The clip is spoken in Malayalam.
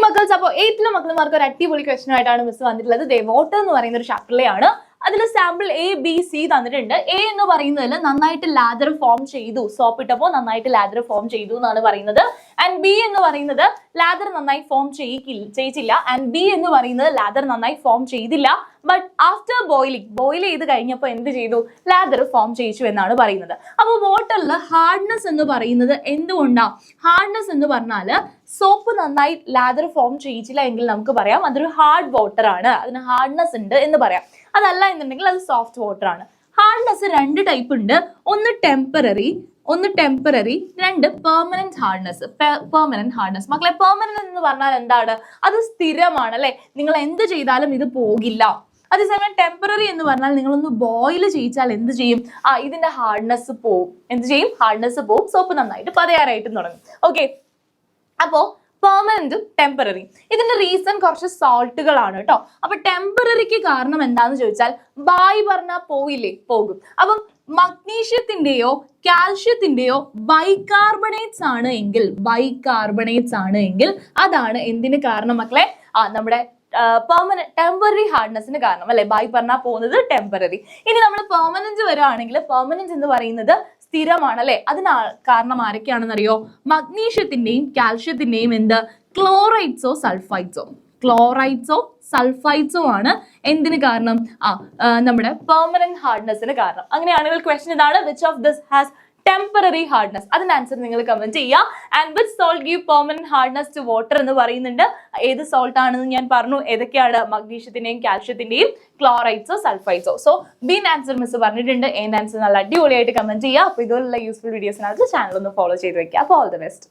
മക്കൾസ്, അപ്പോൾ 8th മക്കളുമാർക്ക് ഒരു അടിപൊളി ക്വസ്റ്റൻ ആയിട്ടാണ് മിസ് വന്നിട്ടുള്ളത്. വാട്ടർ എന്ന് പറയുന്ന ഒരു ചാപ്റ്ററിലെയാണ്. അതിൽ സാമ്പിൾ ABC തന്നിട്ടുണ്ട്. A എന്ന് പറയുന്നതിൽ നന്നായിട്ട് ലാദർ ഫോം ചെയ്തു, സോപ്പ് ഇട്ടപ്പോൾ നന്നായിട്ട് ലാദർ ഫോം ചെയ്തു എന്നാണ് പറയുന്നത്. ആൻഡ് B എന്ന് പറയുന്നത് ലാദർ നന്നായി ഫോം ചെയ്യിച്ചില്ല. ആൻഡ് B എന്ന് പറയുന്നത് ലാദർ നന്നായി ഫോം ചെയ്തില്ല. ബട്ട് ആഫ്റ്റർ ബോയിൽ ചെയ്ത് കഴിഞ്ഞപ്പോൾ എന്ത് ചെയ്തു? ലാദർ ഫോം ചെയ്യിച്ചു എന്നാണ് പറയുന്നത്. അപ്പോൾ വാട്ടറിൽ ഹാർഡ്നെസ് എന്ന് പറയുന്നത് എന്തുകൊണ്ടാണ്? ഹാർഡ്നെസ് എന്ന് പറഞ്ഞാൽ സോപ്പ് നന്നായി ലാദർ ഫോം ചെയ്യിച്ചില്ല എങ്കിൽ നമുക്ക് പറയാം അതൊരു ഹാർഡ് വാട്ടർ ആണ്, അതിന് ഹാർഡ്നെസ് ഉണ്ട് എന്ന് പറയാം. അതല്ല എന്നുണ്ടെങ്കിൽ അത് സോഫ്റ്റ് വാട്ടർ ആണ്. ഹാർഡ്നെസ് 2 ടൈപ്പ് ഉണ്ട്. ഒന്ന് ടെമ്പററി, രണ്ട് പെർമനന്റ് ഹാർഡ്നെസ്. മക്കളെ, പെർമനന്റ് എന്ന് പറഞ്ഞാൽ എന്താണ്? അത് സ്ഥിരമാണ് അല്ലെ, നിങ്ങൾ എന്ത് ചെയ്താലും ഇത് പോകില്ല. അതേസമയം ടെമ്പററി എന്ന് പറഞ്ഞാൽ നിങ്ങളൊന്ന് ബോയിൽ ചെയ്യിച്ചാൽ എന്ത് ചെയ്യും? ഇതിന്റെ ഹാർഡ്നെസ് പോവും. എന്ത് ചെയ്യും? ഹാർഡ്നെസ് പോവും, സോപ്പ് നന്നായിട്ട് പതയാറായിട്ടും തുടങ്ങും. ഓക്കെ, അപ്പോ പെർമനന്റും ടെമ്പററി. ഇതിന്റെ റീസൺ കുറച്ച് സോൾട്ടുകളാണ് കേട്ടോ. അപ്പൊ ടെമ്പററിക്ക് കാരണം എന്താന്ന് ചോദിച്ചാൽ ബായി പറഞ്ഞാൽ പോയില്ലേ? പോകും. അപ്പം മഗ്നീഷ്യത്തിന്റെയോ കാൽഷ്യത്തിന്റെയോ ബൈകാർബണേറ്റ്സ് ആണ് എങ്കിൽ അതാണ് എന്തിന് കാരണം മക്കളെ? നമ്മുടെ ടെമ്പററി ഹാർഡ്നെസ്സിന് കാരണം അല്ലെ. ബൈ പറഞ്ഞാൽ പോകുന്നത് ടെമ്പററി. ഇനി നമ്മൾ പെർമനന്റ് വരുവാണെങ്കിൽ പെർമനന്റ് എന്ന് പറയുന്നത് സ്ഥിരമാണ് അല്ലെ. അതിന് കാരണം ആരൊക്കെയാണെന്നറിയോ? മഗ്നീഷ്യത്തിന്റെയും കാൽഷ്യത്തിന്റെയും ക്ലോറൈഡ്സോ സൾഫൈഡ്സോ ആണ് എന്തിന് കാരണം? നമ്മുടെ പെർമനന്റ് ഹാർഡ്നെസ്സിന് കാരണം. അങ്ങനെയാണെങ്കിൽ ക്വസ്റ്റൻ ഇതാണ്, which of this has temporary hardness? അതിന്റെ ആൻസർ നിങ്ങൾ കമന്റ് ചെയ്യുക. And which salt give permanent hardness to water എന്ന് പറയുന്നുണ്ട്. ഏത് സോൾട്ട് ആണെന്ന് ഞാൻ പറഞ്ഞു. ഏതൊക്കെയാണ്? മഗ്നീഷ്യത്തിന്റെയും കാൽഷ്യത്തിന്റെയും ക്ലോറൈഡ്സോ സൾഫൈഡ്സോ. സോ ബിന്റെ ആൻസർ മിസ് പറഞ്ഞിട്ടുണ്ട്. എന്റെ ആൻസർ നല്ല അടിപൊളിയായിട്ട് കമന്റ് ചെയ്യുക. അപ്പോൾ ഇതുപോലുള്ള യൂസ്ഫുൾ വീഡിയോസിനകത്ത് ചാനൽ ഒന്ന് ഫോളോ ചെയ്ത് വെക്കുക. അപ്പോൾ ഓൾ ദി ബെസ്റ്റ്.